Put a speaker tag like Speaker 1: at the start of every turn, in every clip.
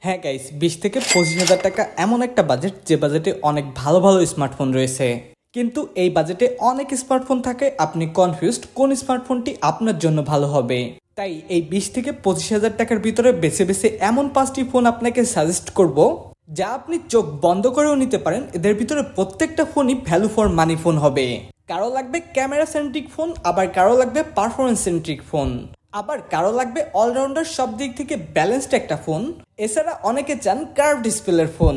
Speaker 1: হ্যাঁ গাইস, 20 থেকে 25 হাজার টাকা এমন একটা বাজেট যে বাজেটে অনেক ভালো ভালো স্মার্টফোন রয়েছে। কিন্তু এই বাজেটে অনেক স্মার্টফোন থাকে, আপনি কনফিউজড কোন স্মার্টফোনটি আপনার জন্য ভালো হবে। তাই এই 20 থেকে 25 হাজার টাকার ভিতরে বেছে বেছে এমন 5টি ফোন আপনাকে সাজেস্ট করব যা আপনি চোখ বন্ধ করেও নিতে পারেন। এদের ভিতরে প্রত্যেকটা ফোনই ভ্যালু ফর মানি ফোন হবে। কারো লাগবে ক্যামেরা সেন্ট্রিক ফোন, আবার কারো লাগবে পারফরমেন্স সেন্ট্রিক ফোন, আবার কারো লাগবে অলরাউন্ডার সব দিক থেকে ব্যালেন্সড একটা ফোন। এছাড়া অনেকে চান কার্ভ ডিসপ্লের ফোন।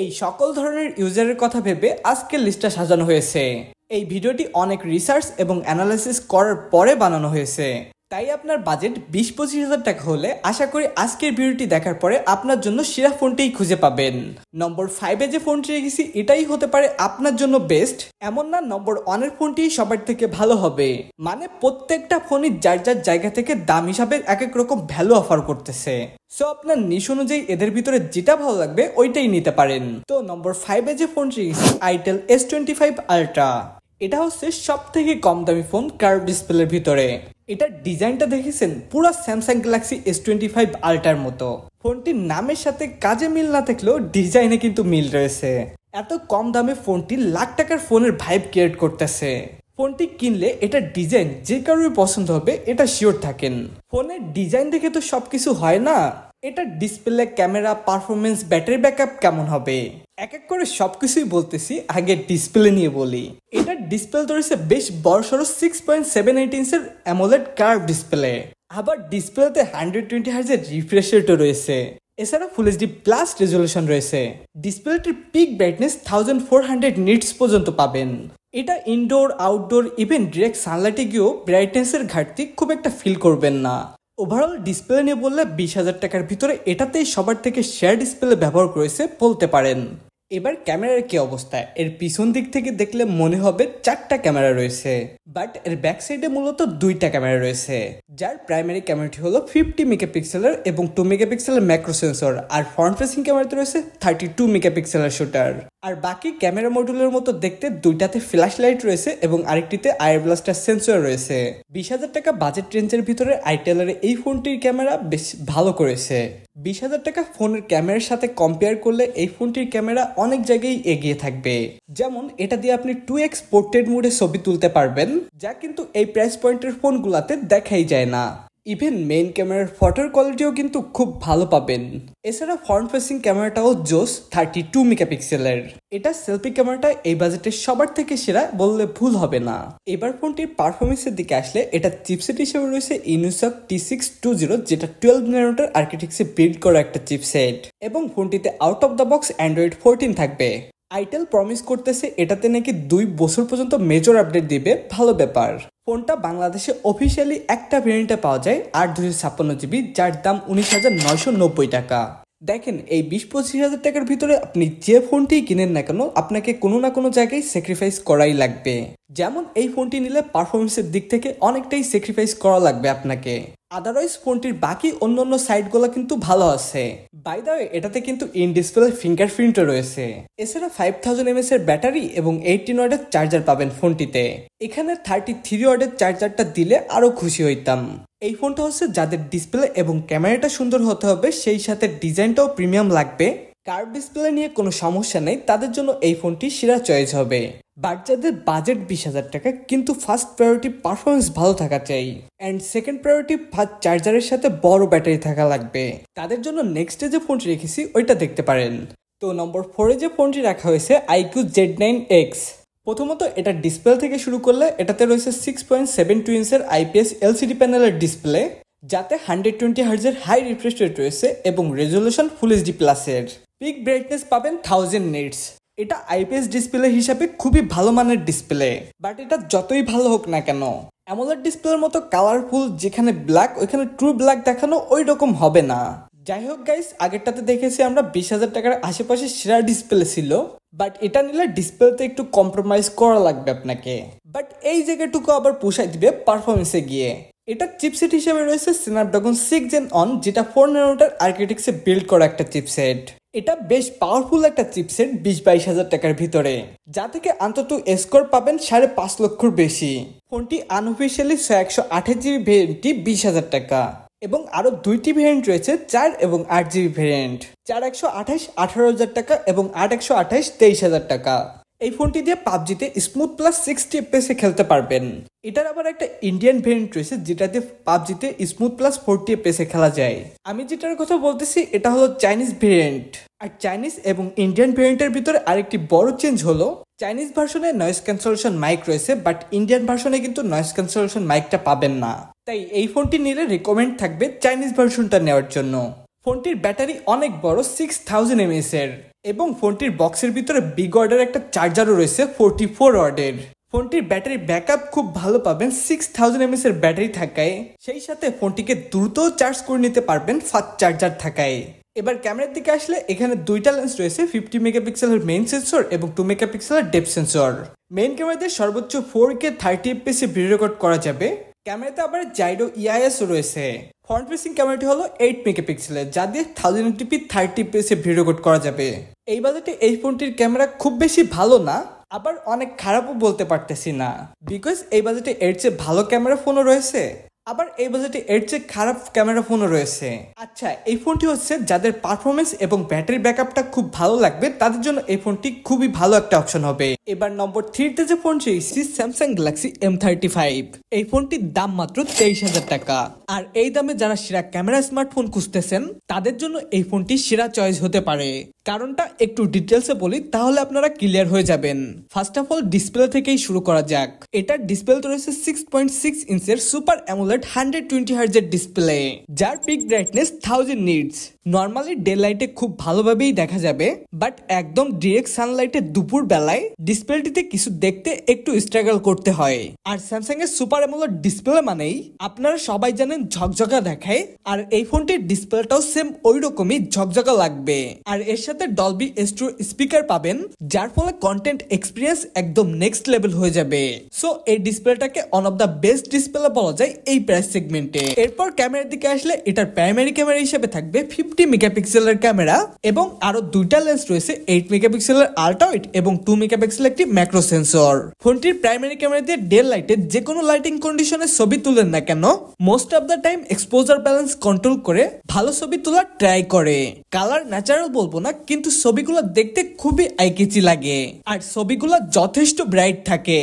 Speaker 1: এই সকল ধরনের ইউজারের কথা ভেবে আজকের লিস্টটা সাজানো হয়েছে। এই ভিডিওটি অনেক রিসার্চ এবং অ্যানালাইসিস করার পরে বানানো হয়েছে। তাই আপনার বাজেট 20-25 হাজার টাকা হলে আশা করি আজকের ভিডিওটি দেখার পরে আপনার জন্য সেরা ফোনটিই খুঁজে পাবেন। নম্বর 5-এ যে ফোনটি রেখেছি এটাই হতে পারে আপনার জন্য বেস্ট, এমন না নম্বর 1-এর ফোনটি সবার থেকে ভালো হবে। মানে প্রত্যেকটা ফোনই যার যার জায়গা থেকে দাম হিসাবে এক এক রকম ভ্যালু অফার করতেছে। সো আপনার নিশ অনুযায়ী এদের ভিতরে যেটা ভালো লাগবে ওইটাই নিতে পারেন। তো নম্বর 5-এ যে ফোনটি রেখেছি আইটেল S25 আলট্রা। এটা হচ্ছে সব থেকে কম দামি ফোন কার্ভ ডিসপ্লের ভিতরে। এটার ডিজাইনটা দেখেছেন পুরো স্যামসাং গ্যালাক্সি S25 আলট্রার মতো। ফোনটির নামের সাথে কাজে মিল না থাকলেও ডিজাইনে কিন্তু মিল রয়েছে। এত কম দামে ফোনটি লাখ টাকার ফোনের ভাইব ক্রিয়েট করতেছে। ফোনটি কিনলে এটার ডিজাইন যে কারোর পছন্দ হবে এটা শিওর থাকেন। ফোনের ডিজাইন দেখে তো সবকিছু হয় না, এটা display, camera, performance, battery backup কেমন হবে এক এক করে সবকিছুই বলতেছি। আগে ডিসপ্লে নিয়ে বলি। এটার ডিসপ্লে ধরেছে বেশ বড়সড় 6.78 ইঞ্চের অ্যামোলেড কার্ভ ডিসপ্লে। আবার ডিসপ্লেতে 120 হার্জের রিফ্রেশ রেটও রয়েছে। এছাড়া ফুল এইচডি প্লাস রেজলিউশন রয়েছে। ডিসপ্লেটির পিক ব্রাইটনেস 1400 নিটস পর্যন্ত পাবেন। এটা ইনডোর, আউটডোর, ইভেন ডিরেক্ট সানলাইটে গিয়েও ব্রাইটনেসের ঘাটতি খুব একটা ফিল করবেন না। ওভারঅল ডিসপ্লে নিয়ে বললে 20,000 টাকার ভিতরে এটাতেই সবার থেকে শেয়ার ডিসপ্লে ব্যবহার করেছে বলতে পারেন। এবার ক্যামেরার কি অবস্থা? এর পিছন দিক থেকে দেখলে মনে হবে 4টা ক্যামেরা রয়েছে, বাট এর ব্যাক সাইডে মূলত 2টা ক্যামেরা রয়েছে। যার প্রাইমারি ক্যামেরাটি হলো 50 মেগাপিক্সেলের এবং 2 মেগাপিক্সেলের ম্যাক্রো সেন্সর, আর ফ্রন্ট ফেসিং ক্যামেরাতে রয়েছে 32 মেগাপিক্সেলের শুটার। আর বাকি ক্যামেরা মডিউলের মতো দেখতে 2টাতে ফ্ল্যাশ লাইট রয়েছে এবং আরেকটিতে আয়ার ব্লাস্টার সেন্সর রয়েছে। 20,000 টাকা বাজেট রেঞ্জের ভিতরে আইটেলের এই ফোনটির ক্যামেরা বেশ ভালো করেছে। 20,000 টাকা ফোনের ক্যামেরার সাথে কম্পেয়ার করলে এই ফোনটির ক্যামেরা অনেক জায়গায় এগিয়ে থাকবে। যেমন এটা দিয়ে আপনি 2x পোর্ট্রেট মোডে ছবি তুলতে পারবেন, যা কিন্তু এই প্রাইস পয়েন্টের ফোনগুলোতে দেখাই যায় না। ইভেন মেইন ক্যামেরার ফটোর কোয়ালিটিও কিন্তু খুব ভালো পাবেন। এছাড়া ফ্রন্ট ফেসিং ক্যামেরাটাও জোস 32 মেগাপিক্সেলের। এটা সেলফি ক্যামেরাটা এই বাজেটের সবার থেকে সেরা বললে ভুল হবে না। এবার ফোনটির পারফরমেন্সের দিকে আসলে এটা চিপসেট হিসেবে রয়েছে ইউনিসক T620, যেটা 12 ন্যানোমিটার আর্কিটেকচারে বিল্ড করা একটা চিপসেট, এবং ফোনটিতে out of the box Android 14 থাকবে। আইটেল প্রমিস করতেছে এটাতে নাকি 2 বছর পর্যন্ত মেজর আপডেট দিবে। ভালো ব্যাপার। ফোনটা বাংলাদেশে অফিসিয়ালি একটা ভেরিয়েন্টে পাওয়া যায় 8/256 GB, যার দাম 19,990 টাকা। দেখেন এই 20-25 হাজার টাকার ভিতরে আপনি যে ফোনটি কিনেন না কেন আপনাকে কোনো না কোনো জায়গায় স্যাক্রিফাইস করাই লাগবে। যেমন এই ফোনটি নিলে পারফরমেন্সের দিক থেকে অনেকটাই স্যাক্রিফাইস করা লাগবে আপনাকে। আদারওয়াইজ ফোনটির বাকি অন্যান্য সাইডগুলো কিন্তু ভালো আছে। বাই দ্য ওয়ে এটাতে কিন্তু ইন ডিসপ্লে ফিঙ্গারপ্রিন্টও রয়েছে। এছাড়া 5000 mAh এর ব্যাটারি এবং 18 ওয়াটের চার্জার পাবেন ফোনটিতে। এখানে 33 ওয়াটের চার্জারটা দিলে আরো খুশি হইতাম। এই ফোনটা হচ্ছে যাদের ডিসপ্লে এবং ক্যামেরাটা সুন্দর হতে হবে, সেই সাথে ডিজাইনটাও প্রিমিয়াম লাগবে, কার্ভ ডিসপ্লে নিয়ে কোনো সমস্যা নেই, তাদের জন্য এই ফোনটি সেরা চয়েস হবে। বাট যাদের বাজেট 20,000 টাকা কিন্তু ফার্স্ট প্রায়োরিটি পারফরমেন্স ভালো থাকা চাই, অ্যান্ড সেকেন্ড প্রায়োরিটি ফাস্ট চার্জারের সাথে বড় ব্যাটারি থাকা লাগবে, তাদের জন্য নেক্সটে যে ফোনটি রেখেছি ওইটা দেখতে পারেন। তো নম্বর 4-এ যে ফোনটি রাখা হয়েছে iQOO Z9X। প্রথমত এটা ডিসপ্লে থেকে শুরু করলে এটাতে রয়েছে 6.72 ইঞ্চের IPS LCD প্যানেলের ডিসপ্লে, যাতে 120 হার্জের হাই রিফ্রেশ রেট রয়েছে এবং রেজলিউশন ফুল এইচডি প্লাসের। পিক ব্রাইটনেস পাবেন 1000 নিটস। এটা IPS ডিসপ্লে হিসাবে খুবই ভালো মানের ডিসপ্লে, বাট এটা যতই ভালো হোক না কেন অ্যামোলেড ডিসপ্লের মতো কালারফুল যেখানে ব্ল্যাক ওইখানে ট্রু ব্ল্যাক দেখানো ওই রকম হবে না। যাই হোক গাইস, আগেরটাতে দেখেছি আমরা 20,000 টাকার আশেপাশে সেরা ডিসপ্লে ছিল, বাট এটা নিলে ডিসপ্লেতে একটু কম্প্রোমাইজ করা লাগবে আপনাকে। বাট এই জায়গাটুকু আবার পোষায় দিবে পারফরমেন্সে গিয়ে। এটা চিপসেট হিসেবে রয়েছে স্ন্যাপড্রাগন 6 Gen 1, যেটা 4 ন্যানোমিটার আর্কিটেকচারে বিল্ড করা একটা চিপসেট। এটা বেশ পাওয়ারফুল একটা চিপসেট 20-22 হাজার টাকার ভিতরে, যা থেকে অন্তত স্কোর পাবেন 5.5 লক্ষর বেশি। ফোনটি আনঅফিসিয়ালি 128 GB ভেরিয়েন্টটি 20,000 টাকা। এবং আরো দুইটি ভেরিয়েন্ট রয়েছে 4 এবং 8 জিবি ভেরিয়েন্ট। 4 128 18,000 টাকা এবং 8 128 23,000 টাকা। এই ফোনটি দিয়ে পাবজিতে স্মুথ প্লাস 60 FPS এ খেলতে পারবেন। এটার আবার একটা ইন্ডিয়ান ভেরিয়েন্ট রয়েছে যেটাতে পাবজিতে স্মুথ প্লাস 40 FPS এ খেলা যায়। আমি যেটার কথা বলতেছি এটা হলো চাইনিজ ভেরিয়েন্ট। আর চাইনিজ এবং ইন্ডিয়ান ভেরিয়েন্টের ভিতরে আরেকটি বড় চেঞ্জ হলো চাইনিজ ভার্সনে নয়েজ ক্যান্সেলেশন মাইক রয়েছে, বাট ইন্ডিয়ান ভার্সনে কিন্তু নয়েজ ক্যান্সেলেশন মাইকটা পাবেন না। তাই এই ফোনটি নিলে রিকমেন্ড থাকবে চাইনিজ ভার্সনটা নেওয়ার জন্য। ফোনটির ব্যাটারি অনেক বড় 6000 mAh এর এবং ফোনটির বক্সের ভিতরে বিগ অর্ডার একটা চার্জারও রয়েছে 44 ওয়াটের। ফোনটির ব্যাটারি ব্যাকআপ খুব ভালো পাবেন 6000 mAh এর ব্যাটারি থাকায়, সেই সাথে ফোনটিকে দ্রুত চার্জ করে নিতে পারবেন ফাস্ট চার্জার থাকায়। এবার ক্যামেরার দিকে আসলে এখানে দুইটা লেন্স রয়েছে, 50 মেগাপিক্সেলের মেইন সেন্সর এবং 2 মেগাপিক্সেলের ডেপথ সেন্সর। মেইন ক্যামেরাতে সর্বোচ্চ 4K 30 fps এ ভিডিও রেকর্ড করা যাবে। ক্যামেরাতে আবার জাইরো EIS রয়েছে। ফ্রন্ট ফেসিং ক্যামেরাটি হলো 8 মেগাপিক্সেলের, যা দিয়ে 1080p 30 fps এ ভিডিও রেকর্ড করা যাবে। এই বাজেটে এই ফোনটির ক্যামেরা খুব বেশি ভালো না, আবার অনেক খারাপও বলতে পারতেছি না, বিকজ এই বাজেটে এর চেয়ে ভালো ক্যামেরা ফোনও রয়েছে, আবার এই বাজেটে এর চেয়ে খারাপ ক্যামেরা ফোনও রয়েছে। আচ্ছা, এই ফোনটি হচ্ছে যাদের পারফরমেন্স এবং ব্যাটারি ব্যাকআপটা খুব ভালো লাগবে তাদের জন্য এই ফোনটি খুবই ভালো একটা অপশন হবে। এবার নম্বর 3তে যে ফোন রয়েছে স্যামসাং গ্যালাক্সি M35। এই ফোনটির দাম মাত্র 23,000 টাকা। আর এই দামে যারা সেরা ক্যামেরা স্মার্টফোন খুঁজতেছেন তাদের জন্য এই ফোনটি সেরা চয়েস হতে পারে। কারণটা একটু ডিটেলসে বলি তাহলে আপনারা ক্লিয়ার হয়ে যাবেন। ফার্স্ট অফ অল ডিসপ্লে থেকেই শুরু করা যাক। এটার ডিসপ্লে রয়েছে 6.6 ইঞ্চের সুপার অ্যামোলেড 120 হার্জের ডিসপ্লে, যার pick brightness 1000 nits. Normally day লাইটে খুব ভালোভাবেই দেখা যাবে, বাট একদম ডিরেক্ট সানলাইটে দুপুর বেলায় ডিসপ্লেটিতে কিছু দেখতে একটু স্ট্রাগল করতে হয়। আর স্যামসাং এর সুপার অ্যামোলেড ডিসপ্লে মানেই আপনারা সবাই জানেন ঝকঝকা দেখায়, আর এই ফোনটির ডিসপ্লেটাও সেম ওই রকমই ঝকঝকা লাগবে। আর এর সাথে ডলবি এস্ট্রো স্পিকার পাবেন, যার ফলে কন্টেন্ট এক্সপিরিয়েন্স একদম নেক্সট লেভেল হয়ে যাবে। সো এই ডিসপ্লেটাকে one of the best display বলা যায় এই প্রাইস সেগমেন্টে। এরপর ক্যামেরার দিকে আসলে এটার প্রাইমারি ক্যামেরা হিসেবে থাকবে 50 মেগাপিক্সেলের ক্যামেরা এবং আরো দুইটা লেন্স রয়েছে 8 মেগাপিক্সেলের আল্ট্রা ওয়াইড এবং 2 মেগাপিক্সেলের একটি ম্যাক্রো সেন্সর। ফোনটির প্রাইমারি ক্যামেরা দিয়ে ডে লাইটে যে কোনো লাইটিং কন্ডিশনে ছবি তুলেন না কেন most of the time exposure balance control করে ভালো ছবি তোলার ট্রাই করে। কালার ন্যাচারাল বলবো না, কিন্তু ছবিগুলো দেখতে খুবই আইকেচি লাগে আর ছবিগুলো যথেষ্ট ব্রাইট থাকে।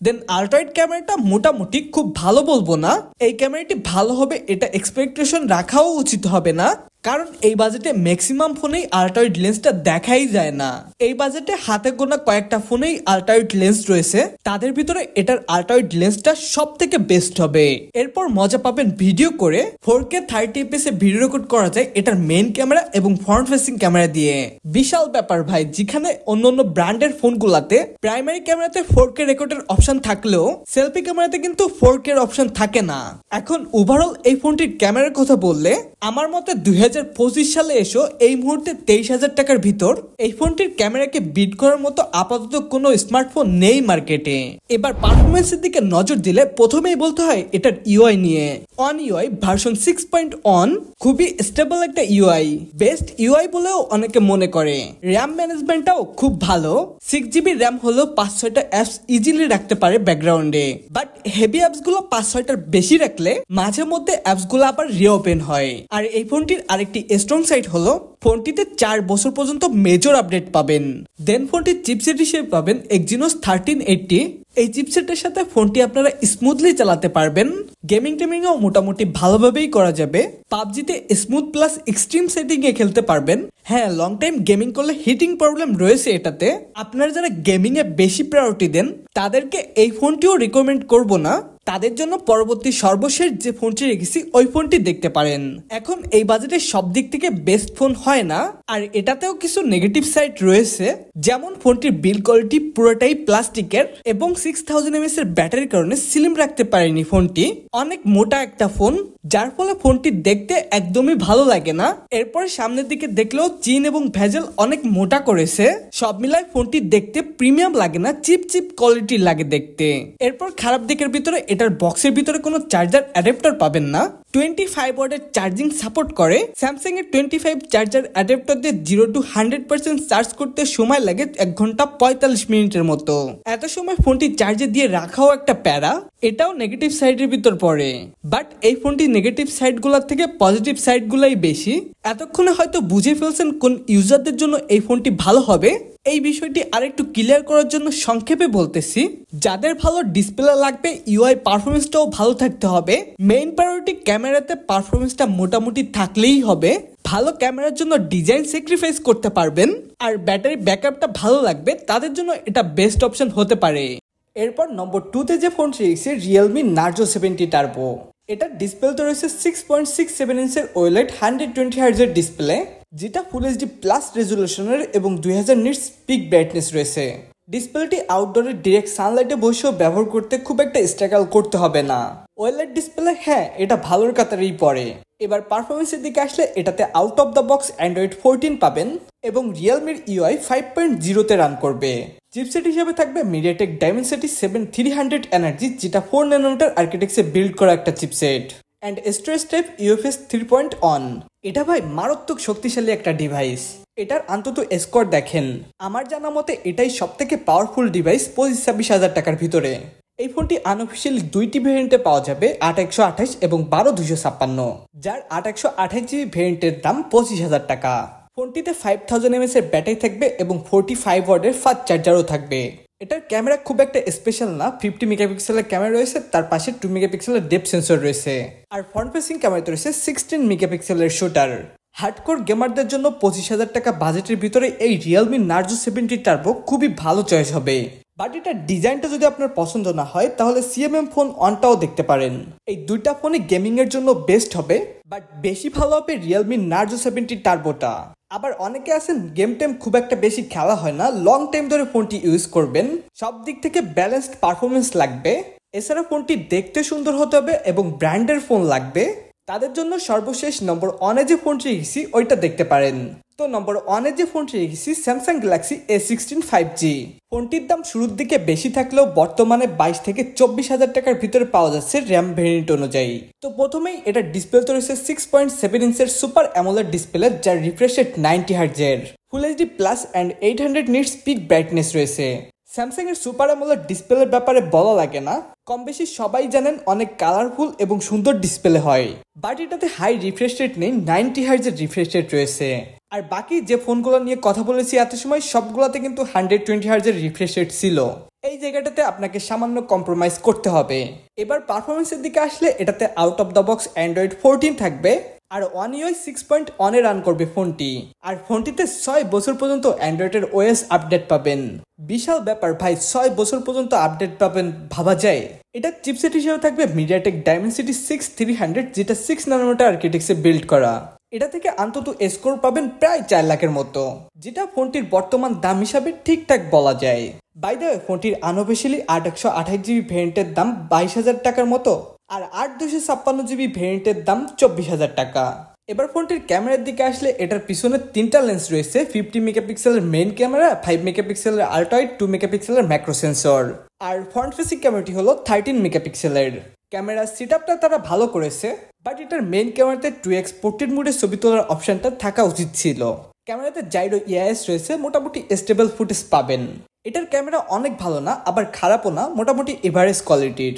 Speaker 1: দেন আল্ট্রাওয়াইড ক্যামেরাটা মোটামুটি খুব ভালো বলবো না, এই ক্যামেরাটি ভালো হবে এটা এক্সপেকটেশন রাখাও উচিত হবে না, কারণ এই বাজেটে ম্যাক্সিমাম ফোনেই আল্ট্রাওয়াইড লেন্সটা দেখাই যায় না। এই বাজেটে হাতে গোনা কয়েকটা ফোনেই আল্ট্রাওয়াইড লেন্স রয়েছে, তাদের ভিতরে এটার আল্ট্রাওয়াইড লেন্সটা সব থেকে বেস্ট হবে। এরপর মজা পাবেন ভিডিও করে। 4K 30 fps এ ভিডিও রেকর্ড করা যায় এটার মেইন ক্যামেরা এবং ফ্রন্ট ফেসিং ক্যামেরা দিয়ে। বিশাল ব্যাপার ভাই, যেখানে অন্যান্য ব্র্যান্ডের ফোনগুলাতে প্রাইমারি ক্যামেরাতে 4K রেকর্ডের অপশন থাকলেও সেলফি ক্যামেরাতে কিন্তু 4K এর অপশন থাকে না। এখন ওভারঅল এই ফোনটির ক্যামেরার কথা বললে আমার মতে 2025 সালে এসো এই মুহূর্তে 23,000 টাকার ভিতর এই ফোনটির ক্যামেরাকে বিট করার মতো আপাতত কোনো স্মার্টফোন নেই মার্কেটে। এবার পারফরমেন্সের দিকে নজর দিলে প্রথমেই বলতে হয় এটার ইউআই নিয়ে। অন ইউআই ভার্সন 6.1 খুবই স্টেবল একটা ইউআই, বেস্ট ইউআই বলেও অনেকে মনে করে। র্যাম ম্যানেজমেন্টটাও খুব ভালো, 6GB র্যাম হলেও 5-6টা অ্যাপস ইজিলি রাখতে পারে ব্যাকগ্রাউন্ডে, বাট হেভি অ্যাপস গুলো 5-6টার বেশি রাখলে মাঝে মধ্যে অ্যাপস গুলো আবার রিওপেন হয়। আর এই ফোনটির আরেকটি স্ট্রং সাইড হলো ফোনটিতে 4 বছর পর্যন্ত মেজর আপডেট পাবেন। দেন ফোনটির চিপসেট হিসেবে পাবেন Exynos 1380। এই চিপসেটের সাথে ফোনটি আপনারা স্মুথলি চালাতে পারবেন, গেমিং টেমিংও মোটামুটি ভালোভাবেই করা যাবে। পাবজিতে স্মুথ প্লাস এক্সট্রিম সেটিং এ খেলতে পারবেন। হ্যাঁ, লং টাইম গেমিং করলে হিটিং প্রবলেম রয়েছে এটাতে। আপনারা যারা গেমিং এ বেশি প্রায়োরিটি দেন তাদেরকে এই ফোনটিও রিকমেন্ড করব না, তাদের জন্য পরবর্তী সর্বশেষ যে ফোনটি রেখেছি ওই ফোনটি দেখতে পারেন। এখন এই বাজেটে সব দিক থেকে বেস্ট ফোন হয় না, আর এটাতেও কিছু নেগেটিভ সাইড রয়েছে, যেমন ফোনটির বিল্ড কোয়ালিটি পুরোটাই প্লাস্টিকের এবং 6000 mAh এর ব্যাটারির কারণে স্লিম রাখতে পারেনি ফোনটি। অনেক মোটা একটা ফোন, যার ফলে ফোনটি দেখতে একদমই ভালো লাগে না। এরপরে সামনের দিকে দেখলেও চিন এবং ভেজেল অনেক মোটা করেছে, সব মিলায় ফোনটি দেখতে প্রিমিয়াম লাগে না, চিপ চিপ কোয়ালিটি লাগে দেখতে। এরপর খারাপ দিকের ভিতরে এটার বক্সের ভিতরে কোনো চার্জার অ্যাডাপ্টার পাবেন না। 25 ওয়াটের চার্জিং সাপোর্ট করে। স্যামসাং এর 25 চার্জার অ্যাডাপ্টার দিয়ে 0 to 100% চার্জ করতে সময় লাগে 1 ঘন্টা 45 মিনিটের মতো। এত সময় ফোনটি চার্জে দিয়ে রাখাও একটা প্যারা, এটাও নেগেটিভ সাইডের ভিতর পড়ে। বাট এই ফোনটি নেগেটিভ সাইডগুলোর থেকে পজিটিভ সাইডগুলাই বেশি। এতক্ষণে হয়তো বুঝে ফেলছেন কোন ইউজারদের জন্য এই ফোনটি ভালো হবে। এই বিষয়টি আরেকটু ক্লিয়ার করার জন্য সংক্ষেপে বলতেছি, যাদের ভালো ডিসপ্লে লাগবে, ইউআই পারফরমেন্সটাও ভালো থাকতে হবে। মেইন প্রায়োরিটি ক্যামেরাতে পারফরমেন্সটা মোটামুটি থাকলেই হবে। ভালো ক্যামেরার জন্য ডিজাইন স্যাক্রিফাইস করতে পারবেন আর ব্যাটারি ব্যাকআপটা ভালো লাগবে, তাদের জন্য এটা বেস্ট অপশন হতে পারে। এরপর নম্বর 2তে যে ফোনটি রয়েছে রিয়েলমি নার্জো 70 টার্বো। এটার ডিসপ্লেতে রয়েছে 6.67 ইঞ্চের ওএলইডি 120 হার্টজের ডিসপ্লে, যেটা ফুল এইচডি প্লাস রেজুলেশনের এবং 2000 নিটস পিক ব্রাইটনেস রয়েছে। ডিসপ্লেটি আউটডোরে ডিরেক্ট সানলাইটে বসেও ব্যবহার করতে খুব একটা স্ট্রাগল করতে হবে না। ওএলইডি ডিসপ্লে, হ্যাঁ, এটা ভালোর কাতারেই পড়ে। এবার পারফরমেন্সের দিকে আসলে এটাতে out of the box Android 14 পাবেন এবং রিয়েলমির ইউআই 5.0 রান করবে। চিপসেট হিসেবে থাকবে মিডিয়াটেক ডাইমেনসিটি 7300 এনার্জি, যেটা 4 ন্যানোমিটার আর্কিটেকচারে বিল্ড করা একটা chipset. And storage type UFS 3.1। এটা ভাই মারাত্মক শক্তিশালী একটা ডিভাইস। এটার অন্তত স্কোর দেখেন, আমার জানা মতে এটাই সবথেকে পাওয়ারফুল ডিভাইস 25-26 টাকার ভিতরে। এই ফোনটি আনঅফিসিয়ালি 2টি ভেরিয়েন্টে পাওয়া যাবে, 8128 এবং 12156, যার 8128 জিবি ভেরিয়েন্টের দাম 25,000 টাকা। ফোনটিতে 5000 mAh এর ব্যাটারি থাকবে এবং 45 ওয়াটের ফাস্ট চার্জারও থাকবে। এটার ক্যামেরা খুব একটা স্পেশাল না, 50 মেগাপিক্সেলের ক্যামেরা রয়েছে, তার পাশে 2 মেগাপিক্সেলের ডেপথ সেন্সর রয়েছে। আর ফ্রন্ট ফেসিং ক্যামেরাতে রয়েছে 16 মেগাপিক্সেলের শুটার। হার্ডকোর গেমারদের জন্য 25,000 টাকা বাজেটের ভিতরে এই রিয়েলমি নার্জো 70 টার্বো খুবই ভালো চয়েস হবে। বাট এটার ডিজাইনটা যদি আপনার পছন্দ না হয় তাহলে সিএমএম ফোন অনটাও দেখতে পারেন। এই দুইটা ফোনই গেমিং এর জন্য বেস্ট হবে, বাট বেশি ভালো হবে রিয়েলমি নার্জো 70 টার্বোটা। আবার অনেকে আছেন গেম টাইম খুব একটা বেশি খেলা হয় না, লং টাইম ধরে ফোনটি ইউজ করবেন, সব দিক থেকে ব্যালেন্সড পারফরমেন্স লাগবে। এছাড়া ফোনটি দেখতে সুন্দর হতে হবে এবং ব্র্যান্ডের ফোন লাগবে। তাদের জন্য সর্বশেষ নম্বর 1-এ যে ফোনটি রেখেছি ওইটা দেখতে পারেন। তো নম্বর 1-এ যে ফোনটি রেখেছি স্যামসাং গ্যালাক্সি A16 5G। ফোনটির দাম শুরুর দিকে বেশি থাকলেও বর্তমানে 22 থেকে 24,000 টাকার ভিতরে পাওয়া যাচ্ছে র্যাম ভেরিয়েন্ট অনুযায়ী। তো প্রথমেই এটা ডিসপ্লেতে রয়েছে 6.7 ইঞ্চের সুপার অ্যামোলেড ডিসপ্লে, যার রিফ্রেশ রেট 90 হার্টজের, full HD plus and 800 nits peak brightness রয়েছে। স্যামসাং এর সুপার অ্যামোলেড ডিসপ্লের ব্যাপারে বলা লাগে না, কম বেশি সবাই জানেন অনেক কালারফুল এবং সুন্দর ডিসপ্লে হয়। বাট এটাতে হাই রিফ্রেশ রেট নেই, 90 হার্টজের রিফ্রেশ রেট রয়েছে। আর বাকি যে ফোনগুলো নিয়ে কথা বলেছি এত সময় সবগুলোতে কিন্তু 120 হার্টজের রিফ্রেশ রেট ছিল। এই জায়গাটাতে আপনাকে সামান্য কম্প্রোমাইজ করতে হবে। এবার পারফরমেন্সের দিকে আসলে এটাতে out of the box Android 14 থাকবে আর One UI 6.1 রান করবে ফোনটি। আর ফোনটিতে 6 বছর পর্যন্ত অ্যান্ড্রয়েডের ওএস আপডেট পাবেন। বিশাল ব্যাপার ভাই, 6 বছর পর্যন্ত আপডেট পাবেন, ভাবা যায়। এটা চিপসেট হিসেবে থাকবে মিডিয়াটেক ডাইমেনসিটি 6300, যেটা 6 ন্যানোমিটার আর্কিটেকচারে বিল্ড করা। এটা থেকে অন্তত স্কোর পাবেন প্রায় 4 লাখের মতো, যেটা ফোনটির বর্তমান দাম হিসাবে ঠিকঠাক বলা যায়। বাই দ্য ওয়ে, ফোনটির আনঅফিসিয়ালি 8128 জিবি ভেরিয়েন্টের দাম 22,000 টাকার মতো আর 8256 জিবি ভেরিয়েন্টের দাম 24,000 টাকা। এবার ফোনটির ক্যামেরার দিকে আসলে এটার পিছনে 3টা লেন্স রয়েছে, 50 মেগাপিক্সেলের মেইন ক্যামেরা, 5 মেগাপিক্সেলের আল্ট্রা ওয়াইড, 2 মেগাপিক্সেলের ম্যাক্রো সেন্সর। আর ফ্রন্ট ফেসিং ক্যামেরাটি হলো 13 মেগাপিক্সেলের। ক্যামেরার সেটআপটা তারা ভালো করেছে, বাট এটার মেইন ক্যামেরাতে 2x পোর্ট্রেট মোডে ছবি তোলার অপশনটা থাকা উচিত ছিল। ক্যামেরাতে জাইরো ইআইএস রয়েছে, মোটামুটি স্টেবল ফুটেজ পাবেন। এটার ক্যামেরা অনেক ভালো না, আবার খারাপও না, মোটামুটি এভারেজ কোয়ালিটির।